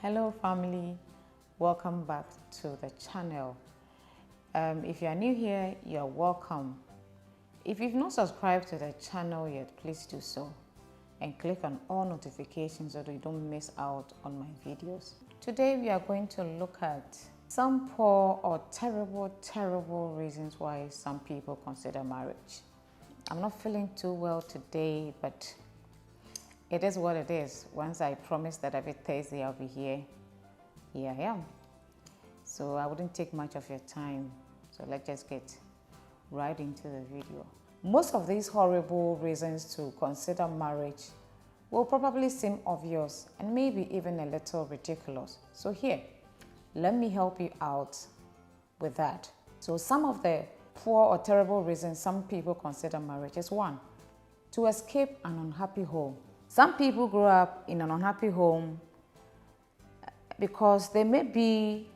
Hello family, welcome back to the channel. If you are new here, you're welcome. If you've not subscribed to the channel yet, please do so and click on all notifications so that you don't miss out on my videos. Today we are going to look at some poor or terrible reasons why some people consider marriage. I'm not feeling too well today, but it is what it is. Once I promised that every Thursday I'll be here I am. So I wouldn't take much of your time. So let's just get right into the video. Most of these horrible reasons to consider marriage will probably seem obvious and maybe even a little ridiculous. So here, let me help you out with that. So some of the poor or terrible reasons some people consider marriage is: one, to escape an unhappy home. Some people grow up in an unhappy home because there may be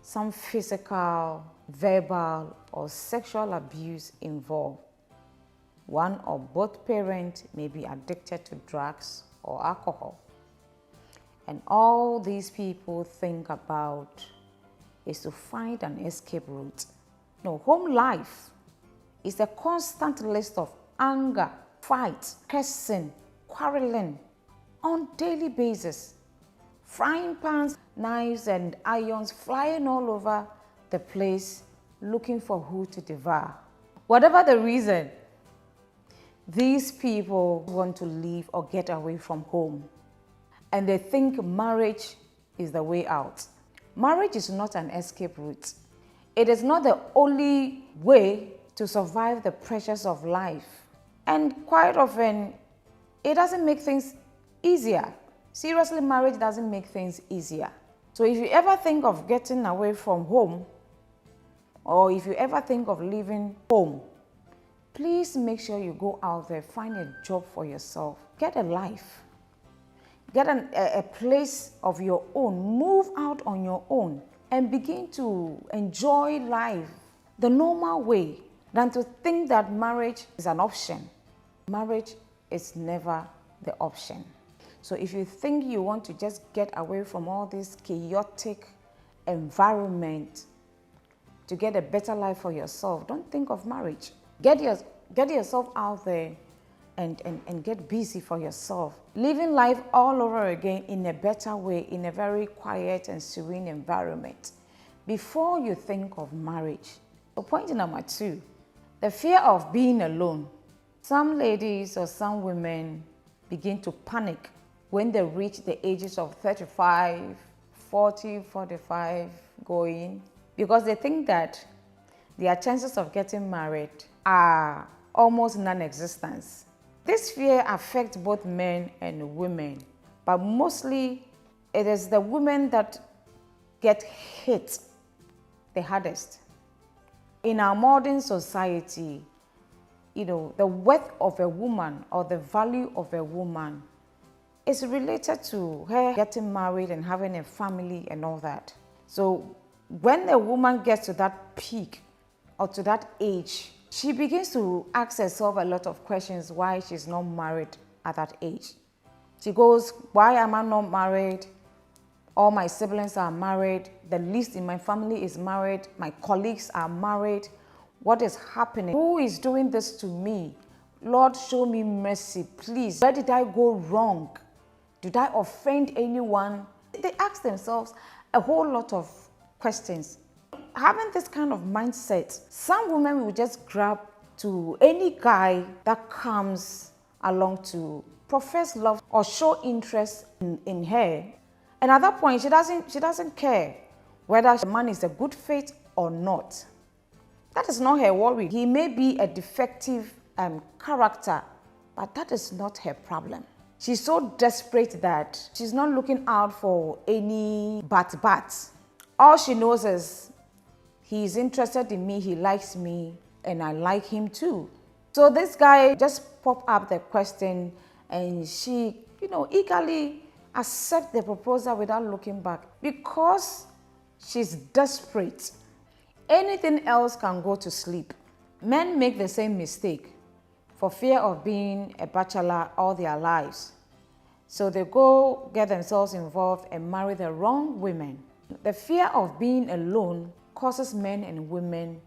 some physical, verbal, or sexual abuse involved. One or both parents may be addicted to drugs or alcohol. And all these people think about is to find an escape route. No, home life is a constant list of anger, fight, cursing, quarreling on daily basis. Frying pans, knives, and irons flying all over the place looking for who to devour. Whatever the reason, these people want to leave or get away from home. And they think marriage is the way out. Marriage is not an escape route. It is not the only way to survive the pressures of life. And quite often, it doesn't make things easier. Seriously, marriage doesn't make things easier. So if you ever think of getting away from home, or if you ever think of leaving home, please make sure you go out there, find a job for yourself, get a life, get a place of your own, move out on your own, and begin to enjoy life the normal way than to think that marriage is an option. Marriage is never the option. So if you think you want to just get away from all this chaotic environment to get a better life for yourself, don't think of marriage. Get yourself out there and get busy for yourself. Living life all over again in a better way, in a very quiet and serene environment before you think of marriage. So point number 2, the fear of being alone. Some ladies or some women begin to panic when they reach the ages of 35, 40, 45 going, because they think that their chances of getting married are almost non-existent. This fear affects both men and women, but mostly it is the women that get hit the hardest. In our modern society, the worth of a woman or the value of a woman is related to her getting married and having a family and all that. So when a woman gets to that peak or to that age, she begins to ask herself a lot of questions why she's not married at that age. She goes, why am I not married? All my siblings are married. The least in my family is married. My colleagues are married. What is happening? Who is doing this to me? Lord, show me mercy, please. Where did I go wrong? Did I offend anyone? They ask themselves a whole lot of questions. Having this kind of mindset, some women will just grab to any guy that comes along to profess love or show interest in her. And at that point, she doesn't care whether the man is a good fit or not. That is not her worry. He may be a defective character, but that is not her problem. She's so desperate that she's not looking out for any but. All she knows is he's interested in me, he likes me, and I like him too. So this guy just popped up the question and she, eagerly accepts the proposal without looking back because she's desperate. Anything else can go to sleep. Men make the same mistake for fear of being a bachelor all their lives. So they go get themselves involved and marry the wrong women. The fear of being alone causes men and women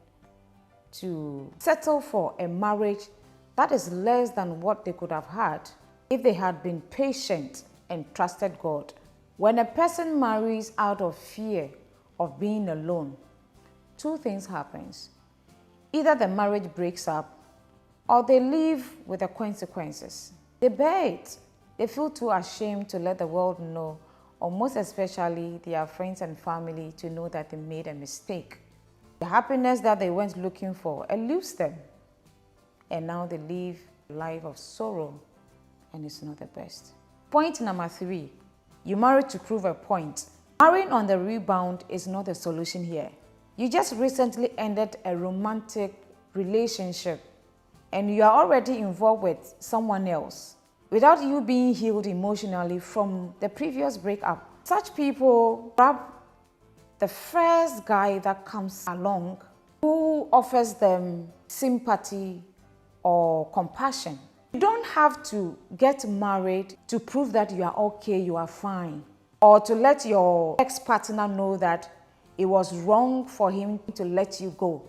to settle for a marriage that is less than what they could have had if they had been patient and trusted God. When a person marries out of fear of being alone, two things happen. Either the marriage breaks up or they live with the consequences. They bear it. They feel too ashamed to let the world know, or most especially their friends and family to know that they made a mistake. The happiness that they went looking for eludes them. And now they live a life of sorrow, and it's not the best. Point number 3, you marry to prove a point. Marrying on the rebound is not the solution here. You just recently ended a romantic relationship and you are already involved with someone else without you being healed emotionally from the previous breakup. Such people grab the first guy that comes along who offers them sympathy or compassion. You don't have to get married to prove that you are okay, you are fine, or to let your ex-partner know that it was wrong for him to let you go.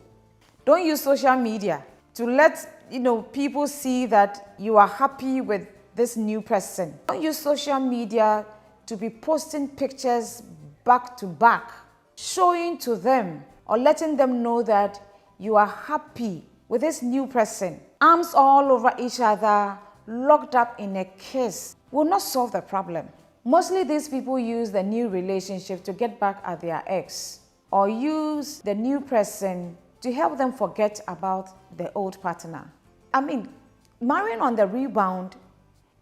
Don't use social media to let people see that you are happy with this new person. Don't use social media to be posting pictures back to back, showing to them or letting them know that you are happy with this new person. Arms all over each other, locked up in a kiss, will not solve the problem. Mostly these people use the new relationship to get back at their ex, or use the new person to help them forget about the old partner. Marrying on the rebound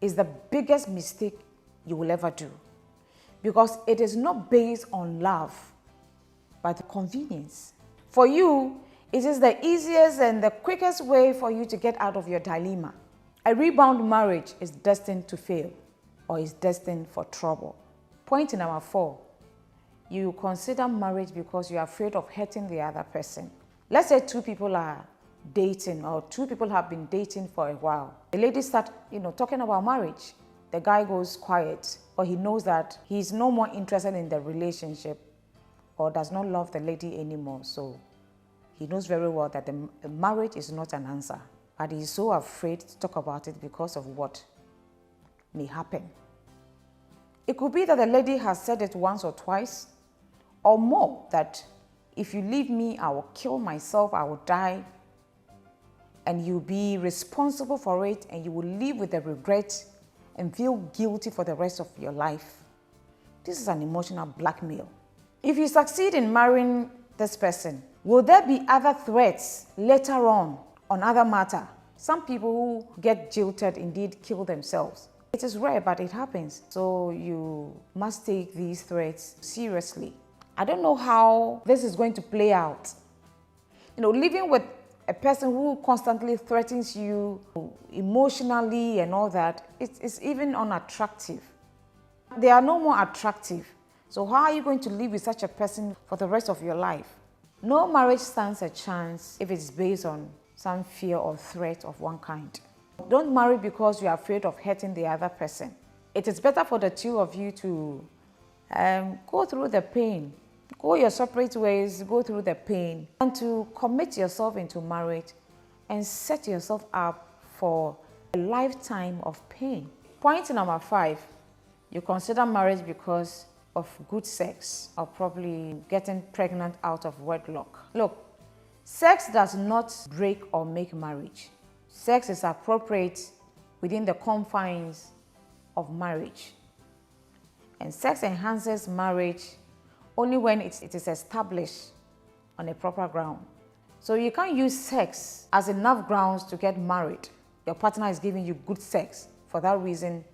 is the biggest mistake you will ever do, because it is not based on love, but convenience. For you, it is the easiest and the quickest way for you to get out of your dilemma. A rebound marriage is destined to fail, or is destined for trouble. Point number 4, you consider marriage because you are afraid of hurting the other person. Let's say two people are dating, or two people have been dating for a while. The lady starts, talking about marriage. The guy goes quiet, or he knows that he's no more interested in the relationship or does not love the lady anymore. So he knows very well that the marriage is not an answer, but he's so afraid to talk about it because of what may happen. It could be that the lady has said it once or twice or more, that if you leave me, I will kill myself, I will die, and you'll be responsible for it, and you will live with the regret and feel guilty for the rest of your life. This is an emotional blackmail. If you succeed in marrying this person, will there be other threats later on other matter? Some people who get jilted indeed kill themselves. It is rare, but it happens. So you must take these threats seriously. I don't know how this is going to play out. Living with a person who constantly threatens you emotionally and all that, it's even unattractive. They are no more attractive. So how are you going to live with such a person for the rest of your life? No marriage stands a chance if it's based on some fear or threat of one kind. Don't marry because you are afraid of hurting the other person. It is better for the two of you to go through the pain, go your separate ways, go through the pain, and to commit yourself into marriage and set yourself up for a lifetime of pain. Point number 5, you consider marriage because of good sex, or probably getting pregnant out of wedlock. Look, sex does not break or make marriage. Sex is appropriate within the confines of marriage. And sex enhances marriage only when it is established on a proper ground. So you can't use sex as enough grounds to get married. Your partner is giving you good sex. For that reason,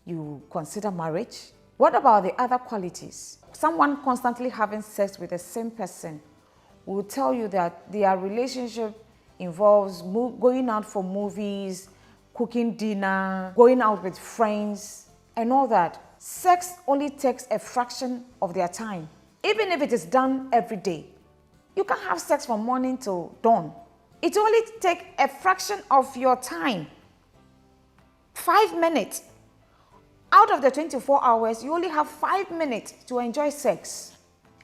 you consider marriage. What about the other qualities? Someone constantly having sex with the same person will tell you that their relationship involves going out for movies, cooking dinner, going out with friends, and all that. Sex only takes a fraction of their time, even if it is done every day. You can have sex from morning till dawn. It only takes a fraction of your time, 5 minutes. out of the 24 hours, you only have 5 minutes to enjoy sex.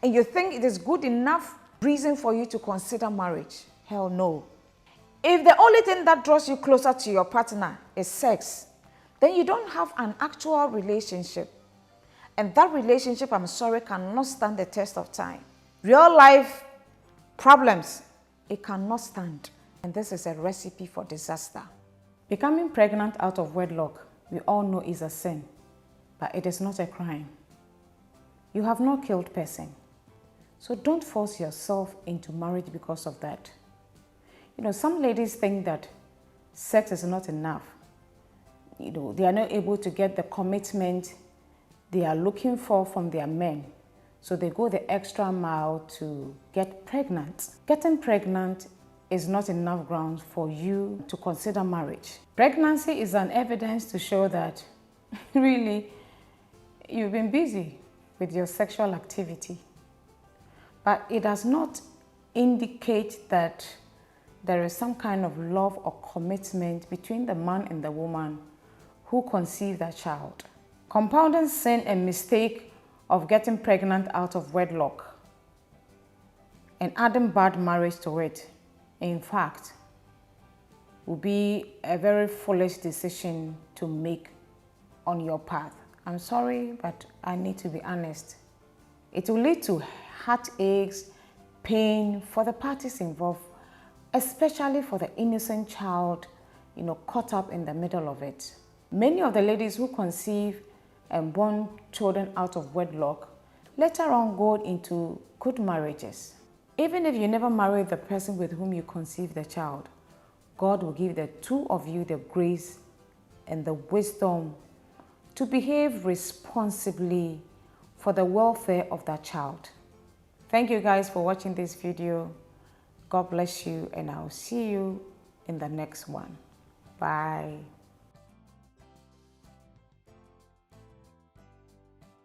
And you think it is good enough reason for you to consider marriage? Hell no. If the only thing that draws you closer to your partner is sex, then you don't have an actual relationship. And that relationship, I'm sorry, cannot stand the test of time. Real life problems, it cannot stand. And this is a recipe for disaster. Becoming pregnant out of wedlock, we all know is a sin, but it is not a crime. You have not killed person. So don't force yourself into marriage because of that. You know, some ladies think that sex is not enough. You know, they are not able to get the commitment they are looking for from their men. So they go the extra mile to get pregnant. Getting pregnant is not enough grounds for you to consider marriage. Pregnancy is an evidence to show that really you've been busy with your sexual activity. But it does not indicate that there is some kind of love or commitment between the man and the woman who conceived that child. Compounding sin and mistake of getting pregnant out of wedlock and adding bad marriage to it, in fact, will be a very foolish decision to make on your path. I'm sorry, but I need to be honest. It will lead to heartaches, pain for the parties involved, especially for the innocent child, you know, caught up in the middle of it. Many of the ladies who conceive and born children out of wedlock later on go into good marriages. Even if you never marry the person with whom you conceive the child, God will give the two of you the grace and the wisdom to behave responsibly for the welfare of that child. Thank you guys for watching this video. God bless you, and I'll see you in the next one. Bye.